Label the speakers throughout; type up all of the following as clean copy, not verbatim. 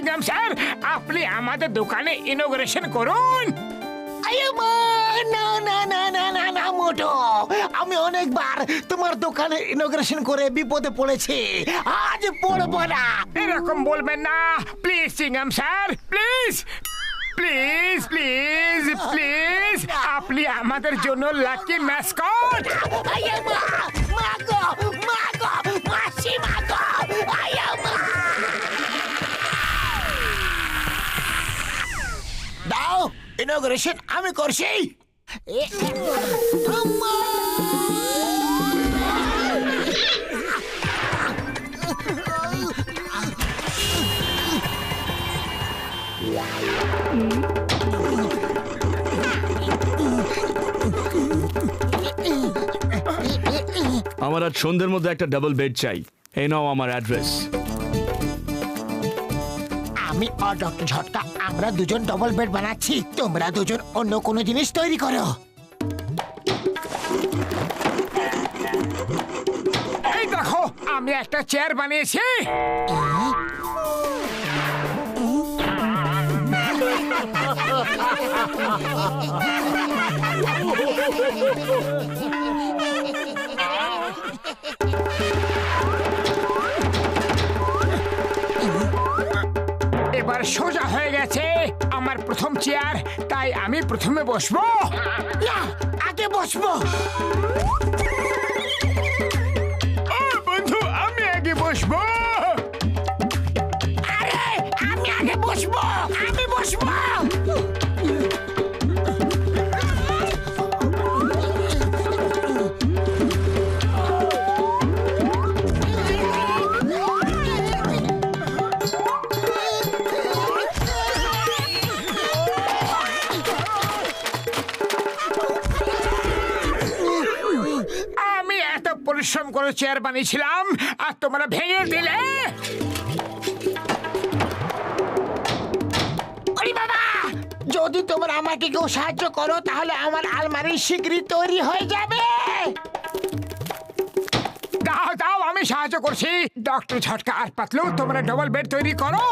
Speaker 1: চিংগাম sir, আপনি আমাদের দোকানে ইনোগ্রেশন করুন।
Speaker 2: না না না না না না মোটো, আমি অনেকবার তোমার দোকানে ইনোগ্রেশন করে বিপদে পড়েছি, আজ পড়বো না।
Speaker 1: এরকম বলবেন না please chewing gum sir, please please please please, আপনি আমাদের জন্য লাকি ম্যাসকট।
Speaker 2: দাও ইনোগ্রেশন আমি করছি।
Speaker 3: আমার আজ সন্ধ্যের মধ্যে একটা ডাবল বেড চাই। এই নাও আমার অ্যাড্রেস।
Speaker 2: আমি আর ডক্টর ঝটকা আমরা দুজন ডবল বেড বানাচ্ছি, তোমরা দুজন অন্য কোনো জিনিস তৈরি করো।
Speaker 1: এই দেখো আমি একটা চেয়ার বানিয়েছি। এবার সোজা হয়ে গেছে আমার প্রথম চেয়ার, তাই আমি প্রথমে বসবো।
Speaker 2: না, আগে বসবো।
Speaker 1: বন্ধু আমি আগে বসবো।
Speaker 2: আরে আমি আগে বসবো, আমি বসবো।
Speaker 1: আমি এত পরিশ্রম করে চেয়ার বানিয়েছিলাম আর তোমরা ভেঙে দিলে।
Speaker 2: ওরে বাবা, যদি তোমরা আমাকে কেউ সাহায্য করো তাহলে আমার আলমারি শীঘ্রই তৈরি হয়ে যাবে।
Speaker 1: দাও দাও আমি সাহায্য করছি। ডক্টর ঝটকা আর পাতলু তোমরা ডবল বেড তৈরি করো।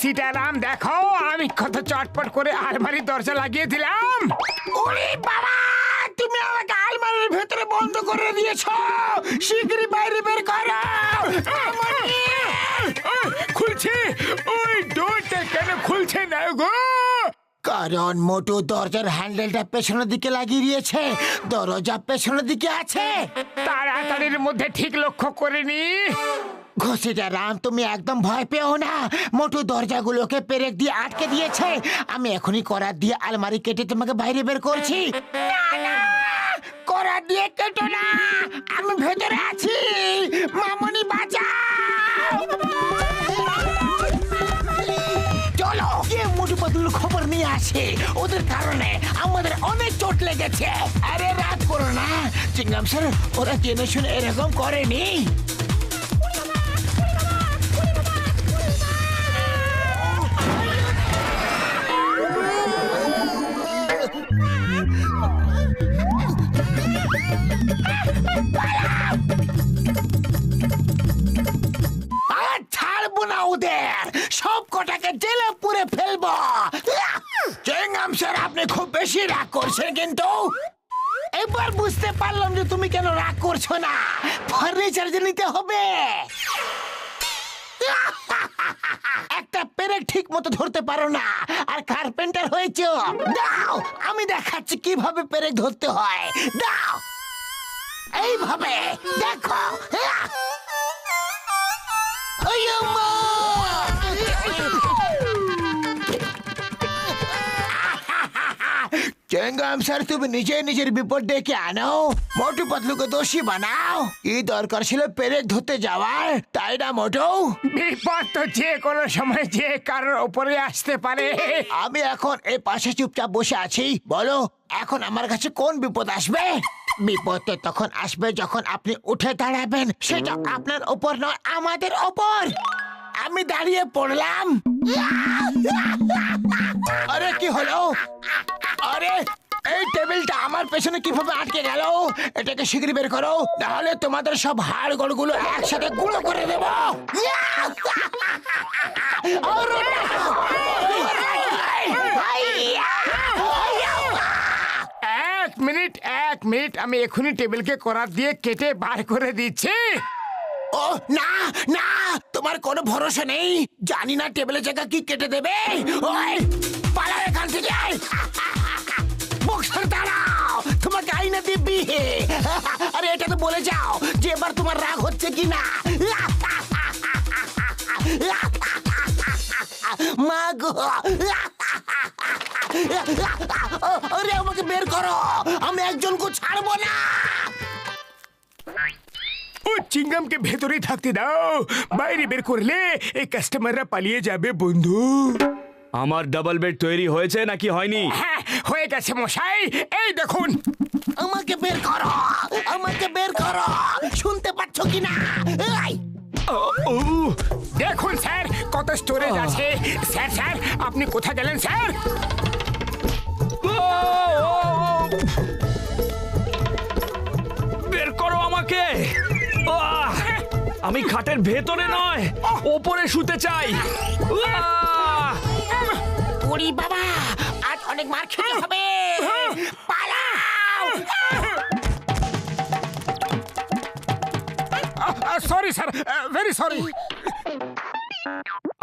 Speaker 1: সীতারাম দেখো আমি কত চটপট করে আলমারির দরজা লাগিয়ে দিলাম।
Speaker 2: ওরে বাবা, তুমি আমাকে আলমারির ভেতরে বন্ধ করে দিয়েছো, শীঘ্রই বাইরে বের করো।
Speaker 1: খুলছে, ওই ডোরটা কেন খুলছে না গো?
Speaker 2: কারণ মোটু দরজার হ্যান্ডেলটা পেছনের দিকে লাগিয়ে দিয়েছে, দরজা পেছনের দিকে আছে।
Speaker 1: তাড়াতাড়ির মধ্যে ঠিক লক্ষ্য করিনি।
Speaker 2: ঘষিটা রাম, তুমি একদম ভয় পেও না, মোটু দরজাগুলোকে পেরেক দিয়ে আটকে দিয়েছে। আমি এখনই করাত দিয়ে আলমারি কেটে তোমাকে বাইরে বের করছি। না না, করাত দিয়ে কেটো না, আমি ভেতরে আছি। মামনি বাঁচাও। চলো গিয়ে মোটু পাতলুর খবর নিয়ে আসি, ওদের কারণে আমাদের অনেক চোট লেগেছে। আরে রাত করো না চিংগাম স্যার, ওরা জেনে শুনে এরকম করেনি। ছাড়বো না ওদের, সব কটাকে জেলে পুরে ফেলবো। চিংগাম স্যার, আপনি খুব বেশি রাগ করছেন কিন্তু। এবার বুঝতে পারলাম যে তুমি কেন রাগ করছো না। ফার্নিচার যে নিতে হবে। একটা পেরেক ঠিক মতো ধরতে পারো না, আর কার্পেন্টার হয়েছে। দাও আমি দেখাচ্ছি কিভাবে পেরেক ধরতে হয়। দাও এইভাবে দেখো। চিংগাম স্যার, তুমি নিজে নিজের বিপদ ডেকে আনো, মোটু পাতলুকে দোষী বানাও। কি দরকার ছিল পেরেক ধরতে যাওয়ার, তাই না মোটু?
Speaker 1: বিপদ তো যে কোনো সময় যে কারোর উপরে আসতে পারে।
Speaker 2: আমি এখন এই পাশে চুপচাপ বসে আছি, বলো এখন আমার কাছে কোন বিপদ আসবে? বিপদে তখন আসবে যখন আপনি উঠে দাঁড়াবেন, সেটা আপনার ওপর নয়, আমাদের ওপর। আমি দাঁড়িয়ে পড়লাম। আরে কি হলো? আরে এই টেবিলটা আমার পেছনে কিভাবে আটকে গেল? এটাকে শিগগিরই বের করো, নাহলে তোমাদের সব হাড় গোড়গুলো একসাথে গুঁড়ো করে দেব।
Speaker 1: এক মিনিট, আমি এখনই টেবিলকে করাত দিয়ে কেটে বার করে দিচ্ছি।
Speaker 2: ও না না, তোমার কোনো ভরসা নেই। জানি না টেবিলের জায়গা কি কেটে দেবে। ওই পালা এখান থেকে। বক্সার দাঁড়াও, তোমাকে আইনা দিবি। আরে এটা তো বলে যাও যে এবার তোমার রাগ হচ্ছে কি না। মা গো, আরে আমাকে বের করো, আমি একজনকে ছাড়বো না।
Speaker 1: ও চিংগামকে ভেতরেই থাকতে দাও, বাইরে বের করলে এই কাস্টমাররা পালিয়ে যাবে বন্ধু।
Speaker 3: আমার ডাবল বেড তৈরি হয়েছে নাকি হয়নি?
Speaker 1: হ্যাঁ হয়ে গেছে মশাই, এই দেখুন।
Speaker 2: আমাকে বের করো, আমাকে বের করো, শুনতে পাচ্ছ কি না?
Speaker 1: দেখুন স্যার কত স্টোরেজ আছে। স্যার স্যার আপনি কোথায় গেলেন স্যার?
Speaker 3: বের করো আমাকে। আহ! আমি খাটের ভেতরে নয়, ওপরে শুতে চাই। আহ!
Speaker 2: ওরে বাবা, আজ অনেক মার খেতে হবে। পালাও।
Speaker 1: Sorry sir, very sorry.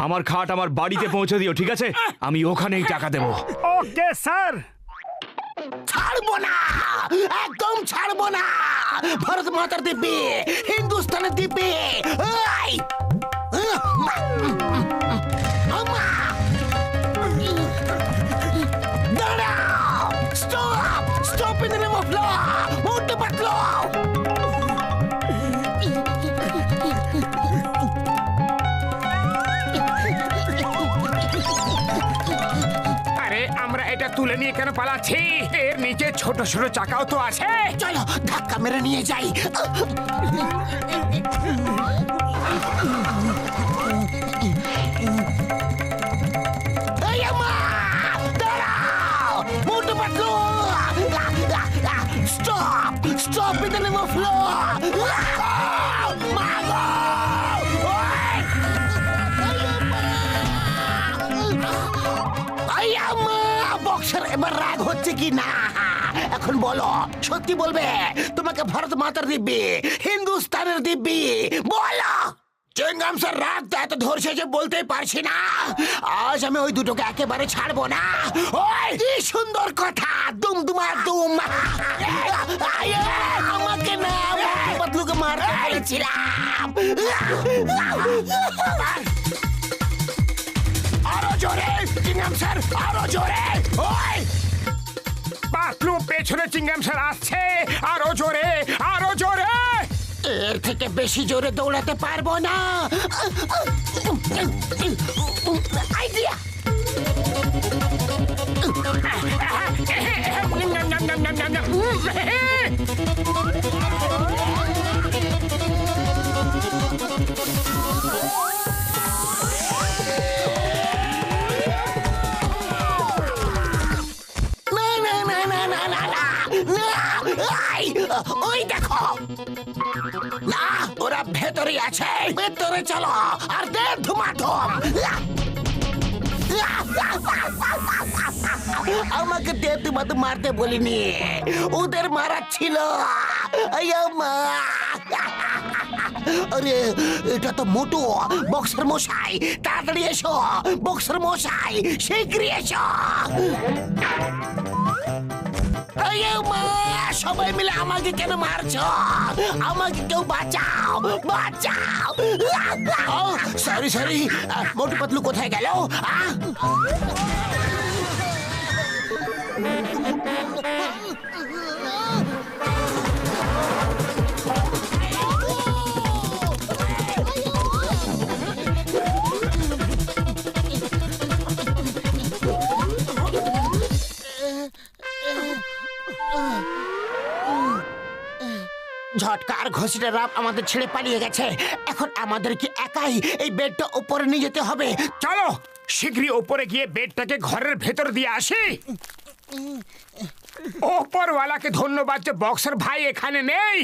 Speaker 3: আমার খাট আমার বাড়িতে পৌঁছে দিও, ঠিক আছে? আমি ওখানেই টাকা দেবো।
Speaker 1: Okay sir.
Speaker 2: ছাড়বো না, একদম ছাড়বো না। ভারত মাতার দিব্যি, হিন্দুস্তানের দিব্যি। এই! আমা! দাঁড়াও! Stop! Stop in the name of law! মোটে পাতলো!
Speaker 1: আরে আমরা এটা তুলে নিয়ে কেন পালাচ্ছি? এর নিচে ছোট ছোট চাকাও তো আছে।
Speaker 2: চলো ধাক্কা মেরে নিয়ে যাই। এই আমা! দাঁড়াও! মোটে পাতলো! Stop! Stop in the name of law! মাগো! ওই! এই আমা! বক্সার এবার রাগ হচ্ছে কি না? এখন বলো, সত্যি বলবে? তোমাকে ভারত মাতার দিব্যি, হিন্দুস্তানের দিব্যি, বলো। চিংগাম স্যার, রাগ তো এত ধরছে যে বলতেই পারছি না। আজ আমি ওই দুটোকে একেবারে ছাড়বো না। ওই কি সুন্দর কথা, দুমদুমা দুম। আমাকে না, পাতলুকে মারতে বলেছিলাম। আরো জোরে চিংগাম স্যার, আরো জোরে। ওই
Speaker 1: পাতলু পেছনে চিংগাম স্যার আসছে, আরো জোরে, আরো জোরে।
Speaker 2: এর থেকে বেশি জোরে দৌড়াতে পারবো না। আইডিয়া। ওই দেখো না, ওরা ভেতরে আছে। ভেতরে চলো আর দে ধুমাধুম। আমাকে দে ধুমাধুম মারতে বলিনি, ওদের মারা ছিল। আরে এটা তো মোটু। বক্সার মশাই তাড়াতাড়ি এসো, বক্সার মশাই শীঘ্রই এসো। সবাই মিলে আমাকে কেন মারছো? আমাকে কেউ বাঁচাও, বাঁচাও। সরি সরি, মোটু পাতলু কোথায় গেল? ঝটকা আর ঘষিটা রাম আমাদের ছেড়ে পালিয়ে গেছে। এখন আমাদেরকে একাই এই বেডটা উপরে নিয়ে যেতে হবে।
Speaker 1: চলো শীঘ্রই ওপরে গিয়ে বেডটাকে ঘরের ভেতর দিয়ে আসি। ওপরওয়ালাকে ধন্যবাদ যে বক্সার ভাই এখানে নেই।